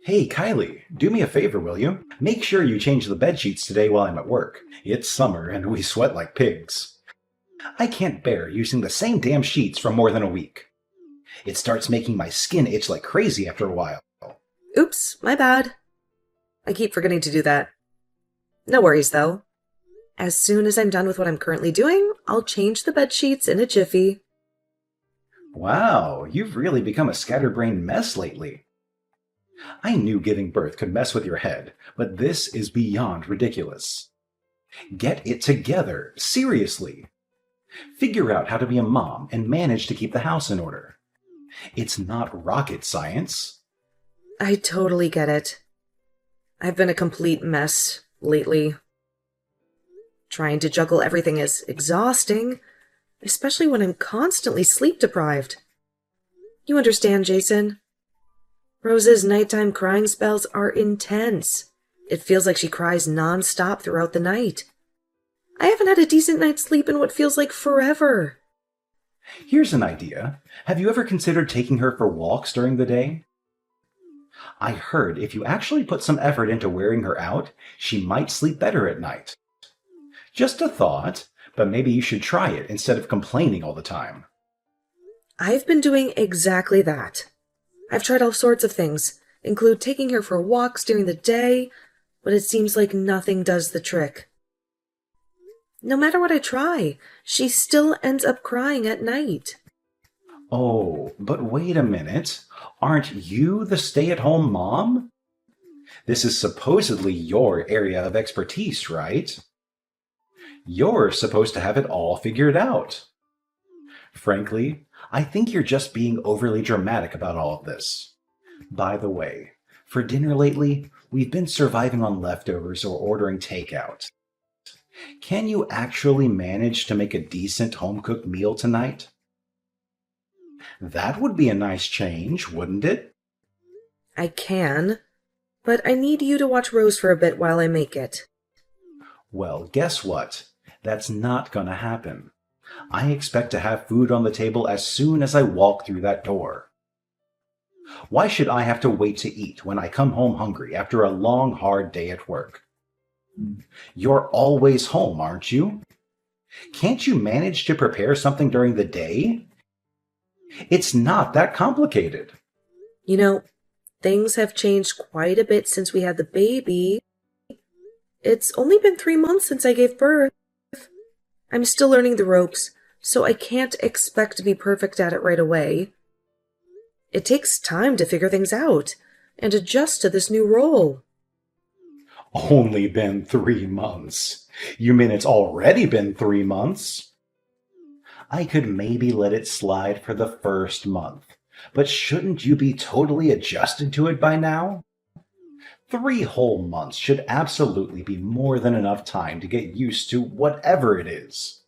Hey, Kylie, do me a favor, will you? Make sure you change the bed sheets today while I'm at work. It's summer and we sweat like pigs. I can't bear using the same damn sheets for more than a week. It starts making my skin itch like crazy after a while. Oops, my bad. I keep forgetting to do that. No worries, though. As soon as I'm done with what I'm currently doing, I'll change the bed sheets in a jiffy. Wow, you've really become a scatterbrained mess lately. I knew giving birth could mess with your head, but this is beyond ridiculous. Get it together, seriously. Figure out how to be a mom and manage to keep the house in order. It's not rocket science. I totally get it. I've been a complete mess lately. Trying to juggle everything is exhausting, especially when I'm constantly sleep deprived. You understand, Jason? Rose's nighttime crying spells are intense. It feels like she cries non-stop throughout the night. I haven't had a decent night's sleep in what feels like forever. Here's an idea. Have you ever considered taking her for walks during the day? I heard if you actually put some effort into wearing her out, she might sleep better at night. Just a thought, but maybe you should try it instead of complaining all the time. I've been doing exactly that. I've tried all sorts of things, include taking her for walks during the day, but it seems like nothing does the trick. No matter what I try, she still ends up crying at night. Oh, but wait a minute. Aren't you the stay-at-home mom? This is supposedly your area of expertise, right? You're supposed to have it all figured out. Frankly, I think you're just being overly dramatic about all of this. By the way, for dinner lately, we've been surviving on leftovers or ordering takeout. Can you actually manage to make a decent home-cooked meal tonight? That would be a nice change, wouldn't it? I can, but I need you to watch Rose for a bit while I make it. Well, guess what? That's not gonna happen. I expect to have food on the table as soon as I walk through that door. Why should I have to wait to eat when I come home hungry after a long, hard day at work? You're always home, aren't you? Can't you manage to prepare something during the day? It's not that complicated. You know, things have changed quite a bit since we had the baby. It's only been 3 months since I gave birth. I'm still learning the ropes, so I can't expect to be perfect at it right away. It takes time to figure things out and adjust to this new role. Only been 3 months. You mean it's already been 3 months? I could maybe let it slide for the first month, but shouldn't you be totally adjusted to it by now? 3 whole months should absolutely be more than enough time to get used to whatever it is.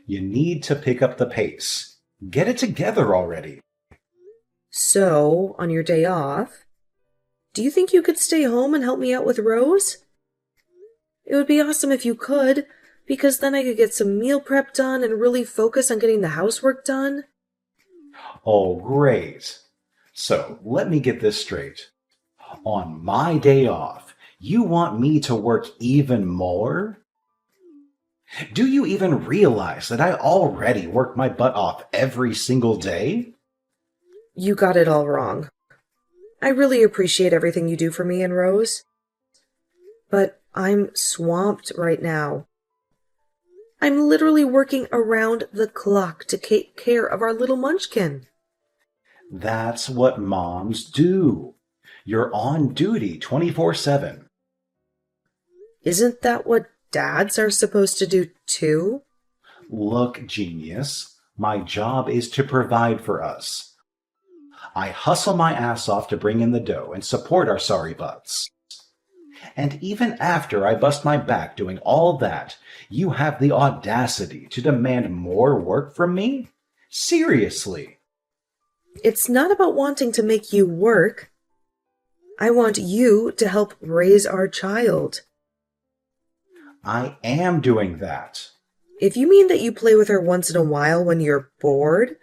You need to pick up the pace. Get it together already. So, on your day off, do you think you could stay home and help me out with Rose? It would be awesome if you could, because then I could get some meal prep done and really focus on getting the housework done. Oh, great. So, let me get this straight. On my day off, you want me to work even more? Do you even realize that I already work my butt off every single day? You got it all wrong. I really appreciate everything you do for me and Rose, but I'm swamped right now. I'm literally working around the clock to take care of our little munchkin. That's what moms do. You're on duty 24/7. Isn't that what dads are supposed to do too? Look, genius, my job is to provide for us. I hustle my ass off to bring in the dough and support our sorry butts. And even after I bust my back doing all that, you have the audacity to demand more work from me? Seriously. It's not about wanting to make you work. I want you to help raise our child. I am doing that. If you mean that you play with her once in a while when you're bored,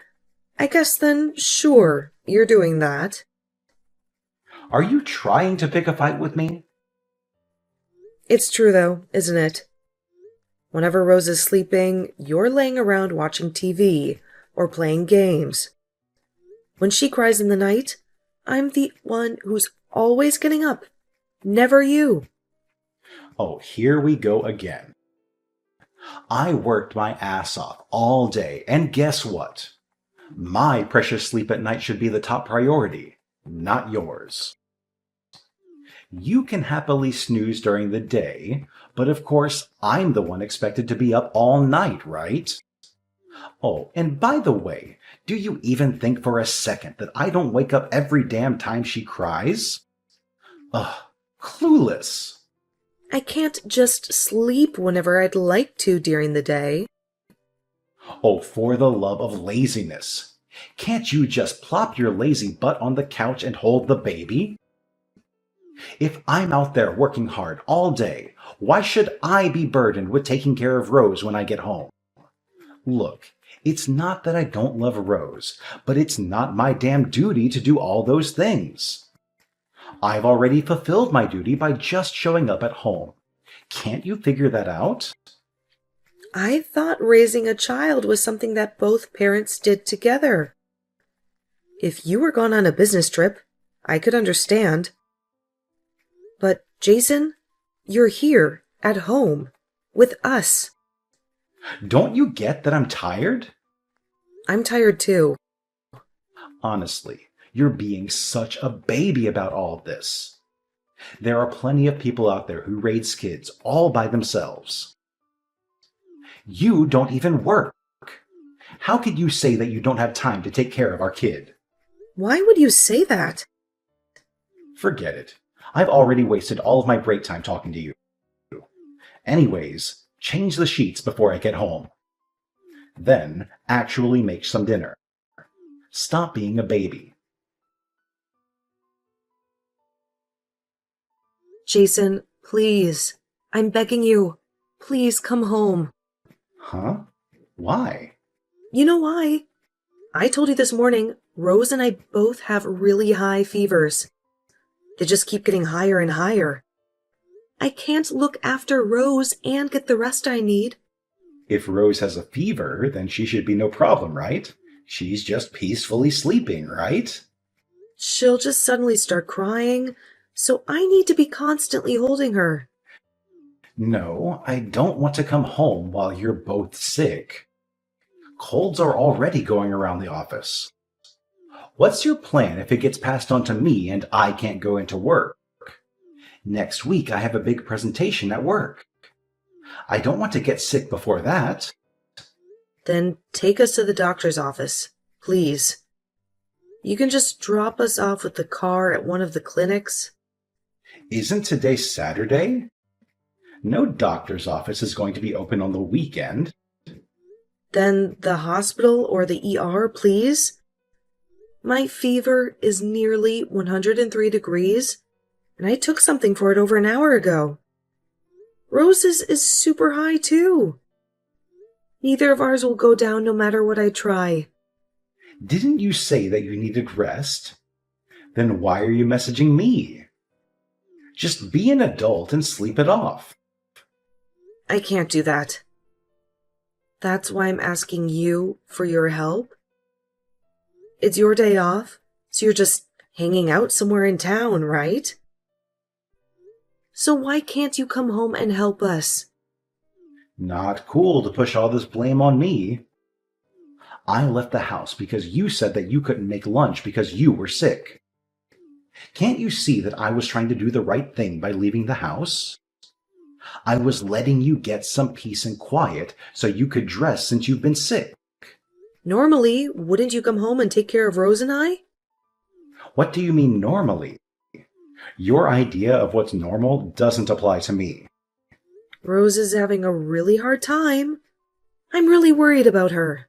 I guess then sure, you're doing that. Are you trying to pick a fight with me? It's true, though, isn't it? Whenever Rose is sleeping, you're laying around watching TV or playing games. When she cries in the night, I'm the one who's always getting up, never you. Oh, here we go again. I worked my ass off all day, and guess what? My precious sleep at night should be the top priority, not yours. You can happily snooze during the day, but of course, I'm the one expected to be up all night, right? Oh, and by the way, do you even think for a second that I don't wake up every damn time she cries? Ugh, clueless. I can't just sleep whenever I'd like to during the day. Oh, for the love of laziness. Can't you just plop your lazy butt on the couch and hold the baby? If I'm out there working hard all day, why should I be burdened with taking care of Rose when I get home? Look, it's not that I don't love Rose, but it's not my damn duty to do all those things. I've already fulfilled my duty by just showing up at home. Can't you figure that out? I thought raising a child was something that both parents did together. If you were gone on a business trip, I could understand. But, Jason, you're here, at home, with us. Don't you get that I'm tired? I'm tired too. Honestly, you're being such a baby about all this. There are plenty of people out there who raise kids all by themselves. You don't even work. How could you say that you don't have time to take care of our kid? Why would you say that? Forget it. I've already wasted all of my break time talking to you. Anyways, change the sheets before I get home. Then, actually make some dinner. Stop being a baby. Jason, please. I'm begging you. Please come home. Huh? Why? You know why? I told you this morning, Rose and I both have really high fevers. They just keep getting higher and higher. I can't look after Rose and get the rest I need. If Rose has a fever, then she should be no problem, right? She's just peacefully sleeping, right? She'll just suddenly start crying, so I need to be constantly holding her. No, I don't want to come home while you're both sick. Colds are already going around the office. What's your plan if it gets passed on to me and I can't go into work? Next week I have a big presentation at work. I don't want to get sick before that. Then take us to the doctor's office, please. You can just drop us off with the car at one of the clinics. Isn't today Saturday? No doctor's office is going to be open on the weekend. Then the hospital or the ER, please. My fever is nearly 103 degrees, and I took something for it over an hour ago. Rose's is super high, too. Neither of ours will go down no matter what I try. Didn't you say that you needed rest? Then why are you messaging me? Just be an adult and sleep it off. I can't do that. That's why I'm asking you for your help. It's your day off, so you're just hanging out somewhere in town, right? So why can't you come home and help us? Not cool to push all this blame on me. I left the house because you said that you couldn't make lunch because you were sick. Can't you see that I was trying to do the right thing by leaving the house? I was letting you get some peace and quiet so you could dress since you've been sick. Normally, wouldn't you come home and take care of Rose and I? What do you mean normally? Your idea of what's normal doesn't apply to me. Rose is having a really hard time. I'm really worried about her.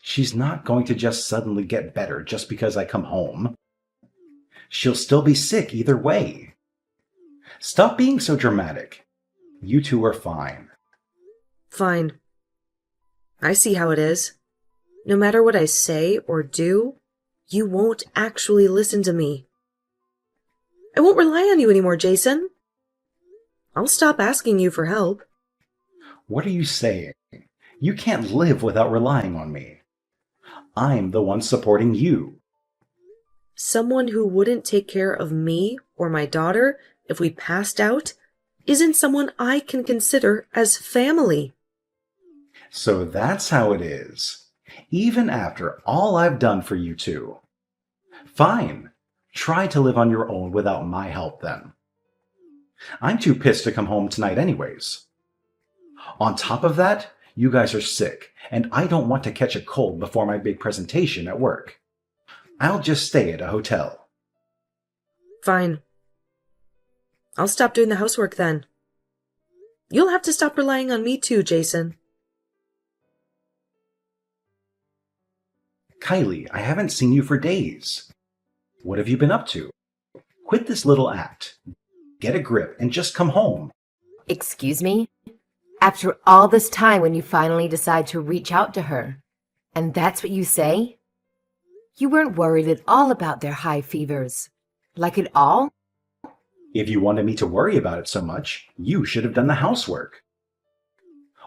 She's not going to just suddenly get better just because I come home. She'll still be sick either way. Stop being so dramatic. You two are fine. Fine. I see how it is. No matter what I say or do, you won't actually listen to me. I won't rely on you anymore, Jason. I'll stop asking you for help. What are you saying? You can't live without relying on me. I'm the one supporting you. Someone who wouldn't take care of me or my daughter if we passed out isn't someone I can consider as family. So that's how it is, even after all I've done for you two. Fine. Try to live on your own without my help then. I'm too pissed to come home tonight anyways. On top of that, you guys are sick, and I don't want to catch a cold before my big presentation at work. I'll just stay at a hotel. Fine. I'll stop doing the housework then. You'll have to stop relying on me too, Jason. Kylie, I haven't seen you for days. What have you been up to? Quit this little act. Get a grip and just come home. Excuse me? After all this time when you finally decide to reach out to her, and that's what you say? You weren't worried at all about their high fevers. Like at all? If you wanted me to worry about it so much, you should have done the housework.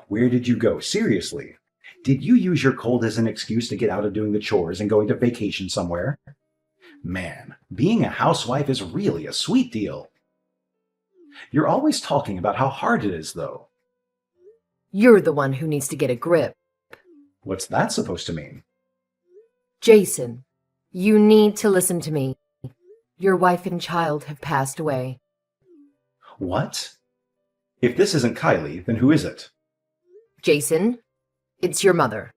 Where did you go? Seriously? Did you use your cold as an excuse to get out of doing the chores and going to vacation somewhere? Man, being a housewife is really a sweet deal. You're always talking about how hard it is, though. You're the one who needs to get a grip. What's that supposed to mean? Jason, you need to listen to me. Your wife and child have passed away. What? If this isn't Kylie, then who is it? Jason, it's your mother.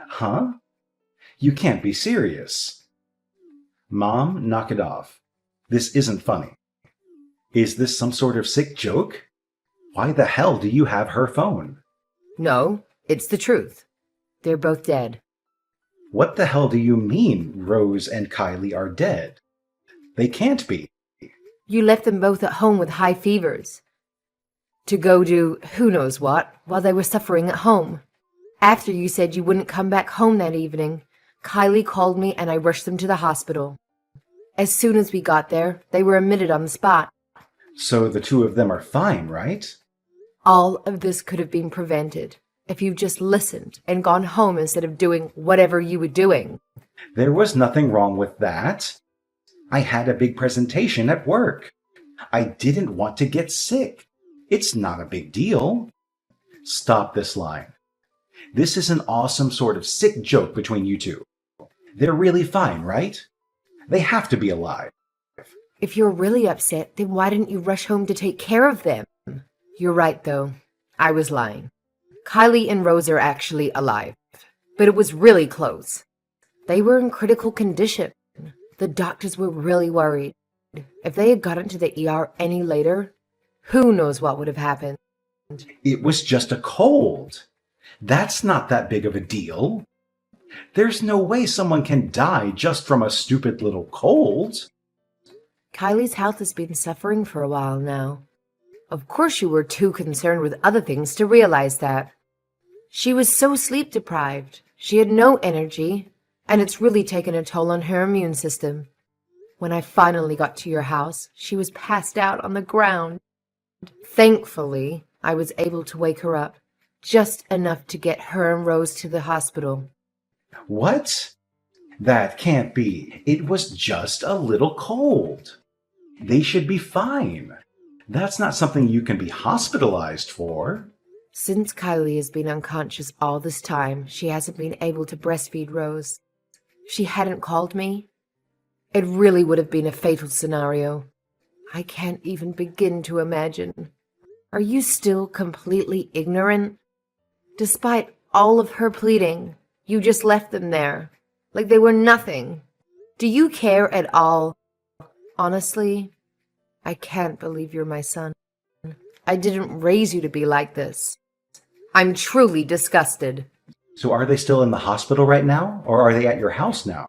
Huh? You can't be serious. Mom, knock it off. This isn't funny. Is this some sort of sick joke? Why the hell do you have her phone? No, it's the truth. They're both dead. What the hell do you mean Rose and Kylie are dead? They can't be. You left them both at home with high fevers to go do who knows what while they were suffering at home. After you said you wouldn't come back home that evening, Kylie called me and I rushed them to the hospital. As soon as we got there, they were admitted on the spot. So the two of them are fine, right? All of this could have been prevented if you just listened and gone home instead of doing whatever you were doing. There was nothing wrong with that. I had a big presentation at work. I didn't want to get sick. It's not a big deal. Stop this line. This is an awesome sort of sick joke between you two. They're really fine, right? They have to be alive. If you're really upset, then why didn't you rush home to take care of them? You're right, though. I was lying. Kylie and Rose are actually alive, but it was really close. They were in critical condition. The doctors were really worried. If they had gotten to the ER any later, who knows what would have happened. It was just a cold. That's not that big of a deal. There's no way someone can die just from a stupid little cold. Kylie's health has been suffering for a while now. Of course you were too concerned with other things to realize that. She was so sleep-deprived. She had no energy, and it's really taken a toll on her immune system. When I finally got to your house, she was passed out on the ground. Thankfully, I was able to wake her up, just enough to get her and Rose to the hospital. What? That can't be. It was just a little cold. They should be fine. That's not something you can be hospitalized for. Since Kylie has been unconscious all this time, she hasn't been able to breastfeed Rose. If she hadn't called me, it really would have been a fatal scenario. I can't even begin to imagine. Are you still completely ignorant? Despite all of her pleading, you just left them there, like they were nothing. Do you care at all? Honestly, I can't believe you're my son. I didn't raise you to be like this. I'm truly disgusted. So are they still in the hospital right now, or are they at your house now?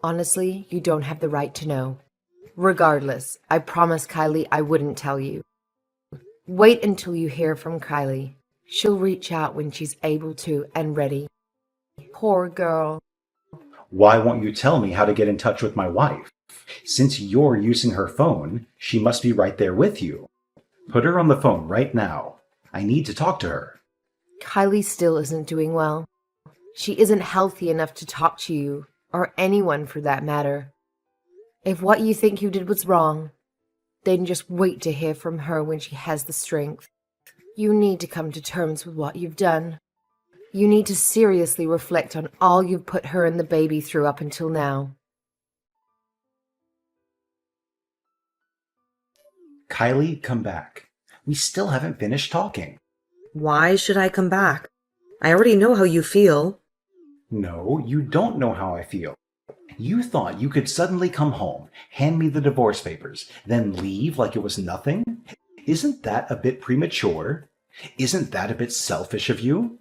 Honestly, you don't have the right to know. Regardless, I promised Kylie I wouldn't tell you. Wait until you hear from Kylie. She'll reach out when she's able to and ready. Poor girl. Why won't you tell me how to get in touch with my wife? Since you're using her phone, she must be right there with you. Put her on the phone right now. I need to talk to her. Kylie still isn't doing well. She isn't healthy enough to talk to you, or anyone for that matter. If what you think you did was wrong, then just wait to hear from her when she has the strength. You need to come to terms with what you've done. You need to seriously reflect on all you've put her and the baby through up until now. Kylie, come back. We still haven't finished talking. Why should I come back? I already know how you feel. No, you don't know how I feel. You thought you could suddenly come home, hand me the divorce papers, then leave like it was nothing? Isn't that a bit premature? Isn't that a bit selfish of you?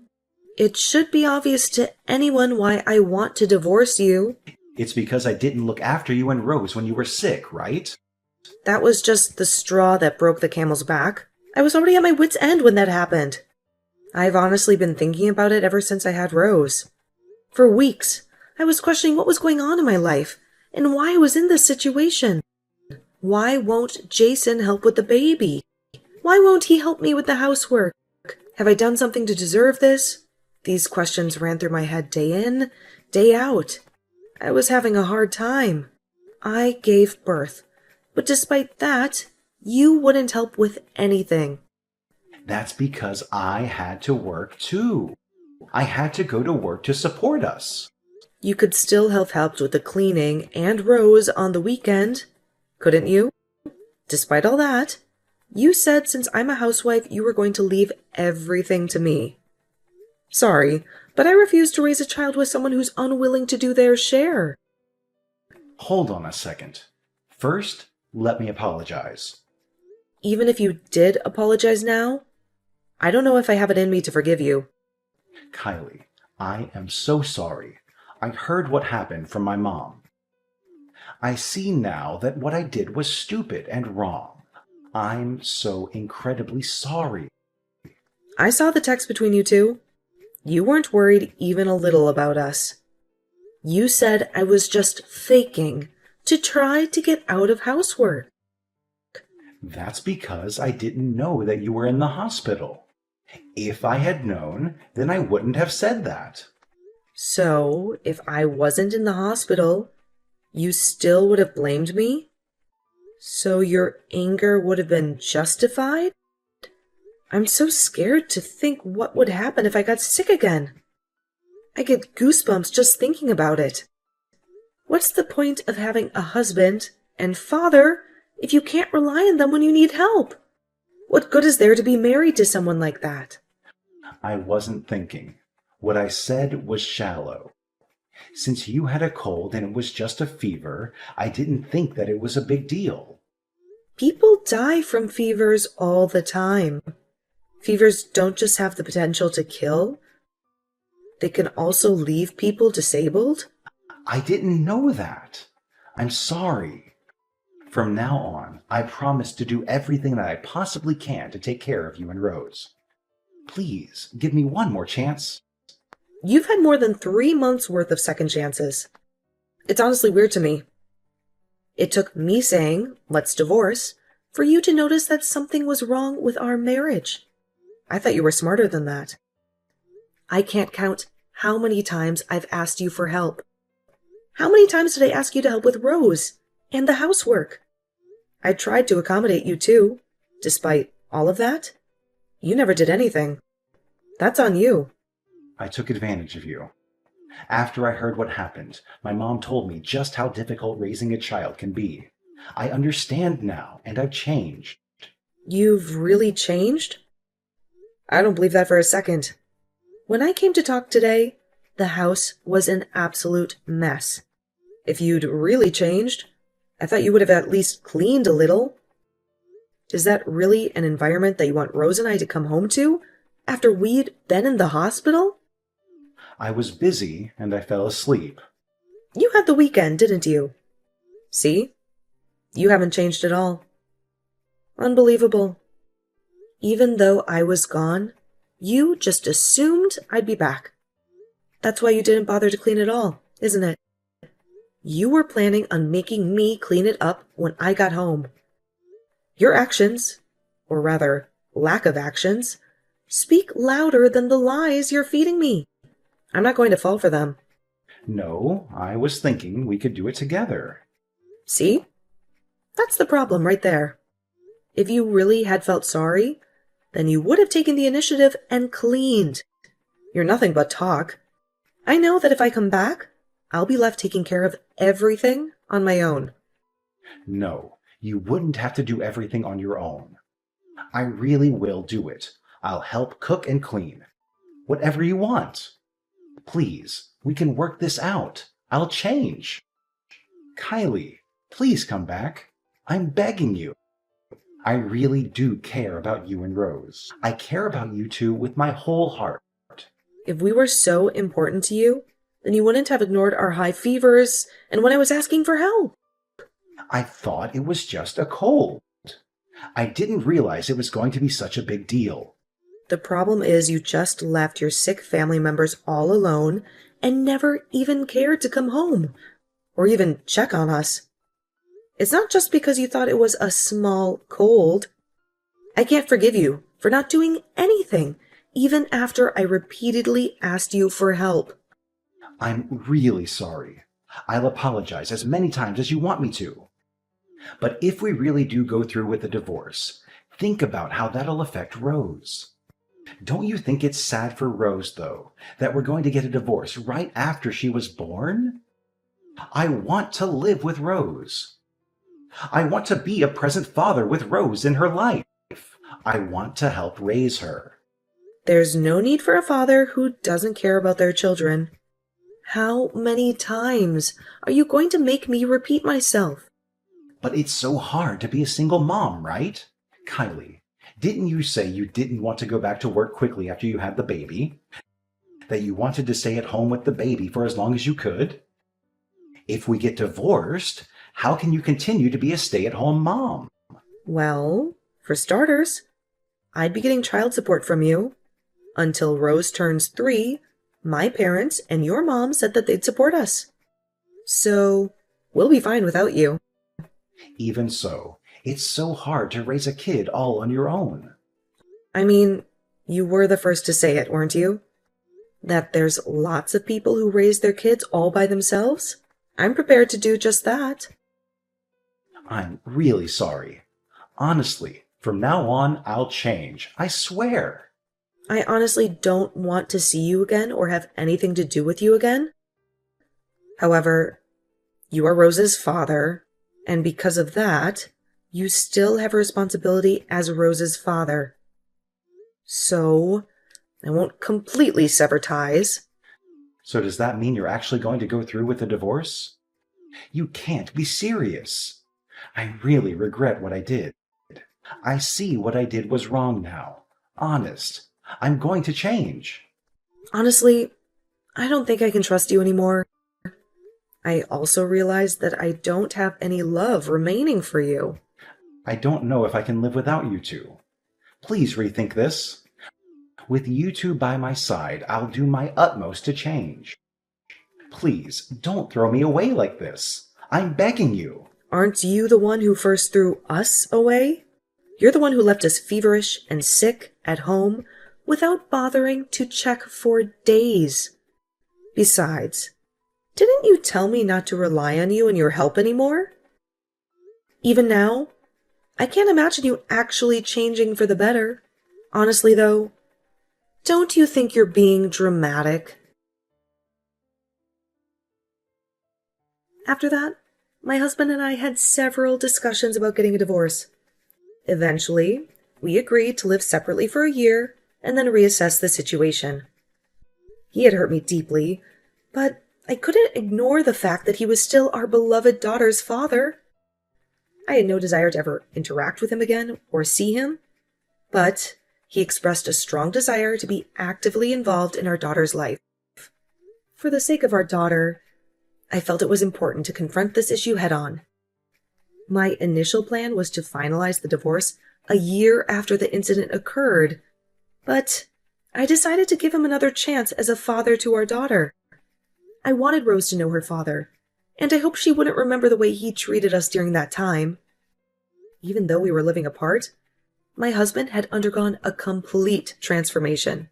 It should be obvious to anyone why I want to divorce you. It's because I didn't look after you and Rose when you were sick, right? That was just the straw that broke the camel's back. I was already at my wit's end when that happened. I've honestly been thinking about it ever since I had Rose. For weeks, I was questioning what was going on in my life and why I was in this situation. Why won't Jason help with the baby? Why won't he help me with the housework? Have I done something to deserve this? These questions ran through my head day in, day out. I was having a hard time. I gave birth. But despite that, you wouldn't help with anything. That's because I had to work too. I had to go to work to support us. You could still have helped with the cleaning and Rose on the weekend, couldn't you? Despite all that, you said since I'm a housewife, you were going to leave everything to me. Sorry, but I refuse to raise a child with someone who's unwilling to do their share. Hold on a second. First, let me apologize. Even if you did apologize now, I don't know if I have it in me to forgive you. Kylie, I am so sorry. I heard what happened from my mom. I see now that what I did was stupid and wrong. I'm so incredibly sorry. I saw the text between you two. You weren't worried even a little about us. You said I was just faking to try to get out of housework. That's because I didn't know that you were in the hospital. If I had known, then I wouldn't have said that. So, if I wasn't in the hospital, you still would have blamed me? So your anger would have been justified? I'm so scared to think what would happen if I got sick again. I get goosebumps just thinking about it. What's the point of having a husband and father if you can't rely on them when you need help? What good is there to be married to someone like that? I wasn't thinking. What I said was shallow. Since you had a cold and it was just a fever, I didn't think that it was a big deal. People die from fevers all the time. Fevers don't just have the potential to kill. They can also leave people disabled. I didn't know that. I'm sorry. From now on, I promise to do everything that I possibly can to take care of you and Rose. Please, give me one more chance. You've had more than 3 months worth of second chances. It's honestly weird to me. It took me saying, let's divorce, for you to notice that something was wrong with our marriage. I thought you were smarter than that. I can't count how many times I've asked you for help. How many times did I ask you to help with Rose and the housework? I tried to accommodate you too. Despite all of that, you never did anything. That's on you. I took advantage of you. After I heard what happened, my mom told me just how difficult raising a child can be. I understand now, and I've changed. You've really changed? I don't believe that for a second. When I came to talk today, the house was an absolute mess. If you'd really changed, I thought you would have at least cleaned a little. Is that really an environment that you want Rose and I to come home to after we'd been in the hospital? I was busy, and I fell asleep. You had the weekend, didn't you? See? You haven't changed at all. Unbelievable. Even though I was gone, you just assumed I'd be back. That's why you didn't bother to clean at all, isn't it? You were planning on making me clean it up when I got home. Your actions, or rather, lack of actions, speak louder than the lies you're feeding me. I'm not going to fall for them. No, I was thinking we could do it together. See? That's the problem right there. If you really had felt sorry, then you would have taken the initiative and cleaned. You're nothing but talk. I know that if I come back, I'll be left taking care of everything on my own. No, you wouldn't have to do everything on your own. I really will do it. I'll help cook and clean. Whatever you want. Please, we can work this out. I'll change. Kylie, please come back. I'm begging you. I really do care about you and Rose. I care about you two with my whole heart. If we were so important to you, then you wouldn't have ignored our high fevers and when I was asking for help. I thought it was just a cold. I didn't realize it was going to be such a big deal. The problem is you just left your sick family members all alone and never even cared to come home or even check on us. It's not just because you thought it was a small cold. I can't forgive you for not doing anything, even after I repeatedly asked you for help. I'm really sorry. I'll apologize as many times as you want me to. But if we really do go through with the divorce, think about how that'll affect Rose. Don't you think it's sad for Rose, though, that we're going to get a divorce right after she was born? I want to live with Rose. I want to be a present father with Rose in her life. I want to help raise her. There's no need for a father who doesn't care about their children. How many times are you going to make me repeat myself? But it's so hard to be a single mom, right? Kylie, didn't you say you didn't want to go back to work quickly after you had the baby? That you wanted to stay at home with the baby for as long as you could? If we get divorced, how can you continue to be a stay-at-home mom? Well, for starters, I'd be getting child support from you. Until Rose turns 3, my parents and your mom said that they'd support us. So, we'll be fine without you. Even so, it's so hard to raise a kid all on your own. I mean, you were the first to say it, weren't you? That there's lots of people who raise their kids all by themselves? I'm prepared to do just that. I'm really sorry. Honestly, from now on, I'll change. I swear. I honestly don't want to see you again or have anything to do with you again. However, you are Rose's father, and because of that, you still have a responsibility as Rose's father. So, I won't completely sever ties. So does that mean you're actually going to go through with the divorce? You can't be serious. I really regret what I did. I see what I did was wrong now. Honest. I'm going to change. Honestly, I don't think I can trust you anymore. I also realize that I don't have any love remaining for you. I don't know if I can live without you two. Please rethink this. With you two by my side, I'll do my utmost to change. Please, don't throw me away like this. I'm begging you. Aren't you the one who first threw us away? You're the one who left us feverish and sick at home without bothering to check for days. Besides, didn't you tell me not to rely on you and your help anymore? Even now, I can't imagine you actually changing for the better. Honestly, though, don't you think you're being dramatic? After that, my husband and I had several discussions about getting a divorce. Eventually, we agreed to live separately for a year and then reassess the situation. He had hurt me deeply, but I couldn't ignore the fact that he was still our beloved daughter's father. I had no desire to ever interact with him again or see him, but he expressed a strong desire to be actively involved in our daughter's life. For the sake of our daughter, I felt it was important to confront this issue head-on. My initial plan was to finalize the divorce a year after the incident occurred, but I decided to give him another chance as a father to our daughter. I wanted Rose to know her father, and I hope she wouldn't remember the way he treated us during that time. Even though we were living apart, my husband had undergone a complete transformation.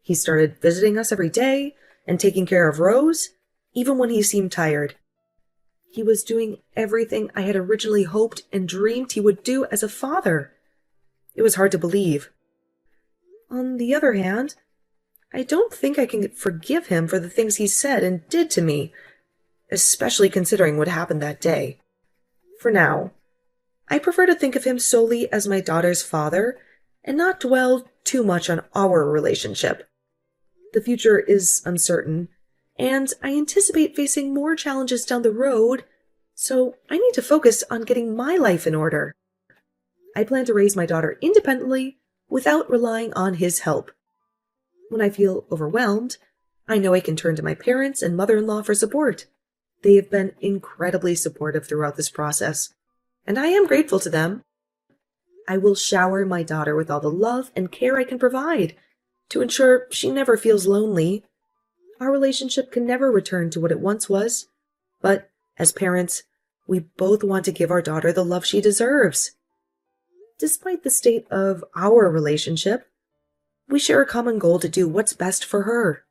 He started visiting us every day and taking care of Rose, even when he seemed tired. He was doing everything I had originally hoped and dreamed he would do as a father. It was hard to believe. On the other hand, I don't think I can forgive him for the things he said and did to me, especially considering what happened that day. For now, I prefer to think of him solely as my daughter's father and not dwell too much on our relationship. The future is uncertain, and I anticipate facing more challenges down the road, so I need to focus on getting my life in order. I plan to raise my daughter independently without relying on his help. When I feel overwhelmed, I know I can turn to my parents and mother-in-law for support. They have been incredibly supportive throughout this process, and I am grateful to them. I will shower my daughter with all the love and care I can provide to ensure she never feels lonely. Our relationship can never return to what it once was, but as parents, we both want to give our daughter the love she deserves. Despite the state of our relationship, we share a common goal to do what's best for her.